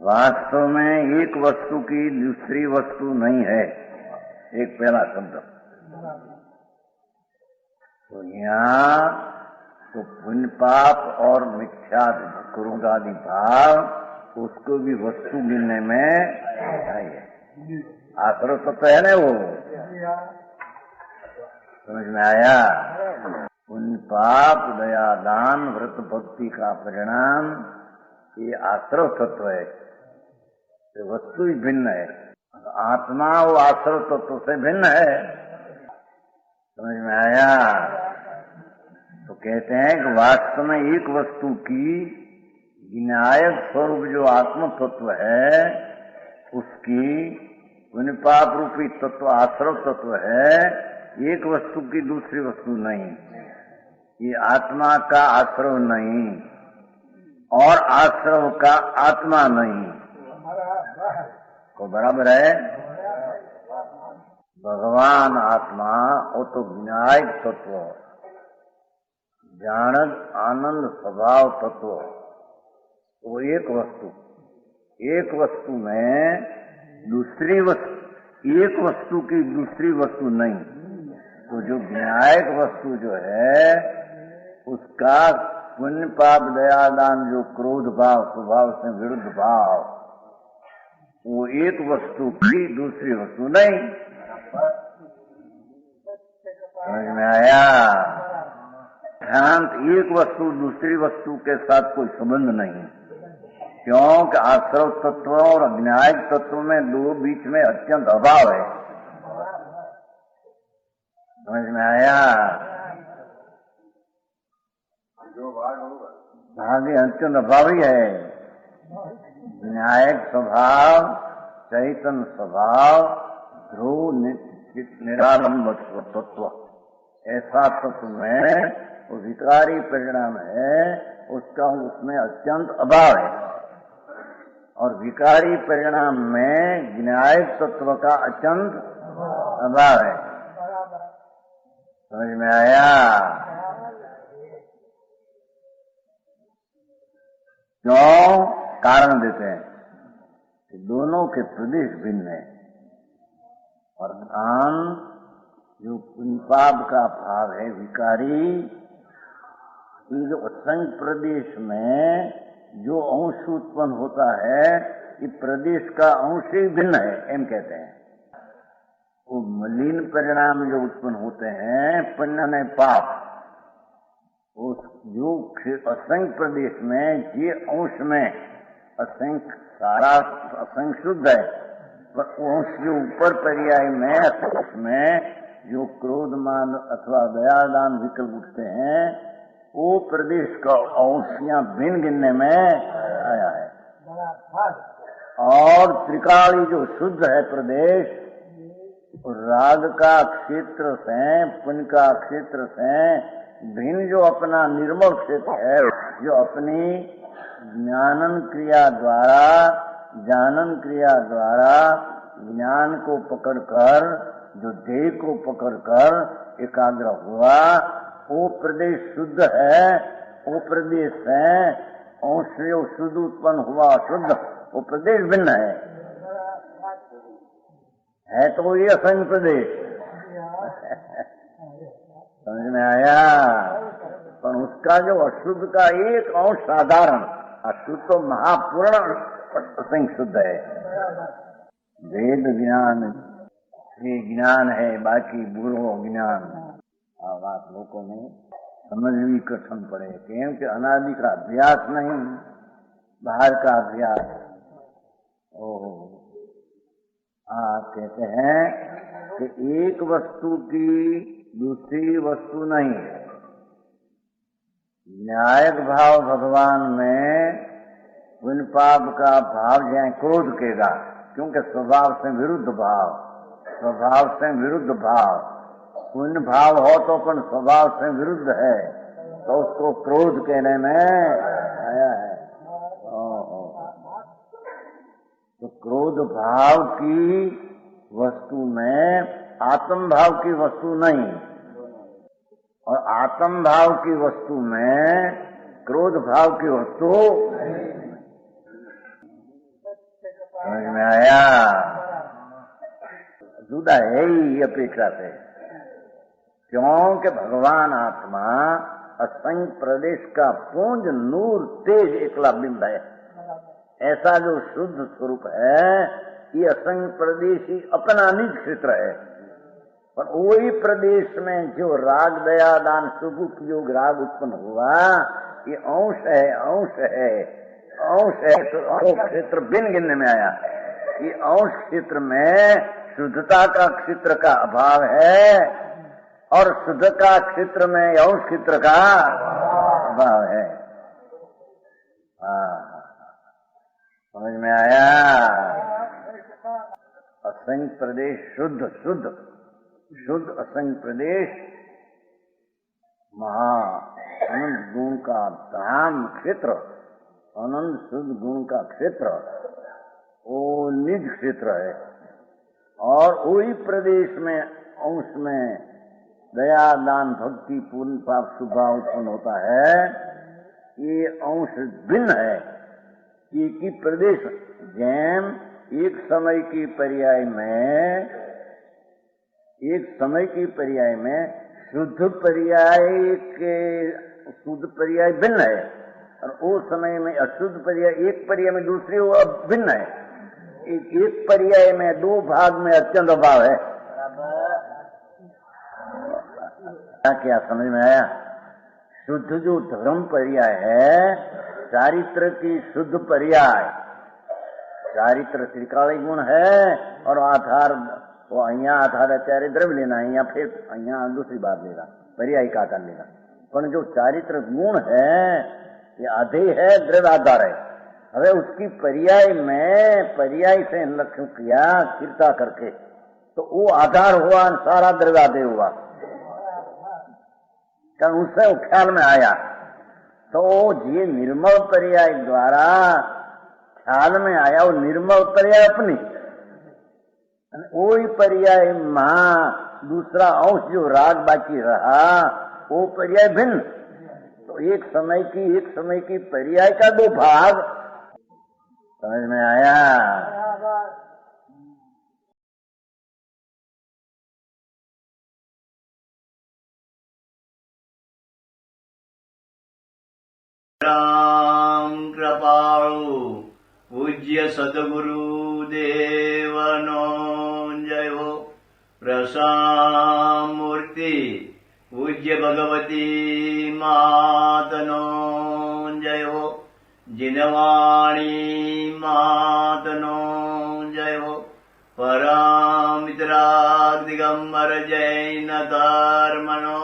वास्तव में एक वस्तु की दूसरी वस्तु नहीं है, एक पहला शब्द। तो यहाँ तो पुण्य पाप और मिथ्या क्रोध आदि भाव उसको भी वस्तु गिनने में चाहिए। आश्रव तत्व है ना वो, समझ में आया? पुण्य पाप दया दान व्रत भक्ति का परिणाम ये आश्रव तत्व है, तो वस्तु ही भिन्न है। आत्मा वो आश्रव तत्व से भिन्न है, समझ में आया? तो कहते हैं कि वास्तव में एक वस्तु की विनायक स्वरूप जो आत्म तत्व है उसकी पुण्य पाप रूपी तत्व आश्रव तत्व है, एक वस्तु की दूसरी वस्तु नहीं। ये आत्मा का आश्रव नहीं और आश्रव का आत्मा नहीं, को बराबर है। भगवान आत्मा वो तो विनायक तत्व, जानक आनंद स्वभाव तत्व, वो एक वस्तु में दूसरी वस्तु, एक वस्तु की दूसरी वस्तु नहीं। तो जो विनायक वस्तु जो है उसका पुण्य पाप दया दान जो क्रोध भाव स्वभाव से विरुद्ध भाव, वो एक वस्तु की दूसरी वस्तु नहीं। समझ में आया? शांत एक वस्तु दूसरी वस्तु के साथ कोई संबंध नहीं, क्योंकि आश्रव तत्व और विनायक तत्व में दो बीच में अत्यंत अभाव है। समझ में आया? आगे अत्यंत अभाव ही है। विनायक स्वभाव चैतन्य स्वभाव ध्रुव निरालंब तत्व, ऐसा तत्व में वो विकारी परिणाम है, उसका उसमें अत्यंत अभाव है। और विकारी परिणाम में विनायक तत्व का अत्यंत अभाव है। समझ में आया? क्यों? कारण देते हैं कि दोनों के प्रदेश भिन्न है। और कान जो पुण्य पाप का भाव है विकारी, जो असंग प्रदेश में जो अंश उत्पन्न होता है, ये प्रदेश का अंश ही भिन्न है, एम कहते हैं। वो मलिन परिणाम जो उत्पन्न होते हैं पुण्य ने पाप, उस जो असंग प्रदेश में जे अंश में असंग सारा असंग शुद्ध है, पर अंश जो ऊपर पर्याय में उसमें जो क्रोध मान अथवा दया दान विकल्प उठते हैं, वो प्रदेश का अंशियां भिन्न गिनने में आया है। और त्रिकाली जो शुद्ध है प्रदेश, राग का क्षेत्र से पुण्य का क्षेत्र से भिन्न जो अपना निर्मल क्षेत्र है, जो अपनी जानन क्रिया द्वारा ज्ञान को पकड़कर जो देह को पकड़कर एकाग्र हुआ, वो प्रदेश शुद्ध है। वो प्रदेश है अंश जो शुद्ध उत्पन्न हुआ शुद्ध, वो प्रदेश भिन्न है तो ये असंग प्रदेश। समझ में आया? पर उसका जो अशुद्ध का एक अंश साधारण, अशुद्ध तो महापूर्ण असंग शुद्ध है। वेद ज्ञान ये ज्ञान है, बाकी बुरो ज्ञान बात लोगों में समझ भी कठिन पड़े, क्योंकि अनादि का अभ्यास नहीं, बाहर का अभ्यास। कहते हैं कि एक वस्तु की दूसरी वस्तु नहीं। न्यायिक भाव भगवान में पुण्य पाप का भाव जहाँ क्रोध केगा, क्योंकि स्वभाव से विरुद्ध भाव, स्वभाव से विरुद्ध भाव। पुण्य भाव हो तो अपन स्वभाव से विरुद्ध है, तो उसको क्रोध कहने में आया है। तो क्रोध भाव की वस्तु में आत्म भाव की वस्तु नहीं, और आत्म भाव की वस्तु में क्रोध भाव की वस्तु। समझ में आया? जुदा है ही अपेक्षा से, क्योंकि भगवान आत्मा असंख्य प्रदेश का पुंज नूर तेज एकला बिंब है। ऐसा जो शुद्ध स्वरूप है ये असंख्य प्रदेश ही अपना निज क्षेत्र है, पर वही प्रदेश में जो राग दया दान शुभ उपयोग राग उत्पन्न हुआ ये अंश है, अंश है, अंश है। तो अंश क्षेत्र भिन्न गिनने में आया। ये अंश क्षेत्र में शुद्धता का क्षेत्र का अभाव है और शुद्ध का क्षेत्र में अंश क्षेत्र का अभाव है। समझ में आया? असंख्य प्रदेश शुद्ध शुद्ध शुद्ध असंख्य प्रदेश महा अनंत गुण का धाम क्षेत्र, अनंत शुद्ध गुण का क्षेत्र वो निज क्षेत्र है। और वही प्रदेश में अंश में दया दान भक्ति पूर्ण पाप शुभ भाव उत्पन्न होता है। ये अंश भिन्न है, एक ही प्रदेश जैन एक समय की पर्याय में शुद्ध पर्याय भिन्न है और उस समय में अशुद्ध पर्याय एक पर्याय में दूसरी वो भिन्न है। एक पर्याय में दो भाग में अत्यंत अभाव है। क्या समझ में आया? शुद्ध जो धर्म पर्याय है, चारित्र की शुद्ध पर्याय, चारित्र त्रिकाली गुण है और आधार वो अहिया आधार चारे द्रव्य लेना है, या फिर अहिया दूसरी बात लेगा, पर्याय का आकार लेगा। पर जो चारित्र गुण है ये आधे है, द्रव्य आधार है। अरे उसकी पर्याय में पर्याय से लक्ष्य किया किरता करके तो वो आधार हुआ, सारा द्रव्य आधे हुआ, कारण उससे वो ख्याल में आया। तो ये निर्मल पर्याय द्वारा ख्याल में आया, वो निर्मल पर्याय अपनी, वही पर्याय मां दूसरा अंश जो राग बाकी रहा वो पर्याय भिन्न। तो एक समय की पर्याय का दो भाग। समझ में आया? राम कृपाळु पूज्य सद्गुरु देवनो जय हो। प्रसामूर्ति पूज्य भगवती मातनो जय हो। जिनवाणी मातनो जय हो। परमित्रा दिगंबर जैन धर्मनो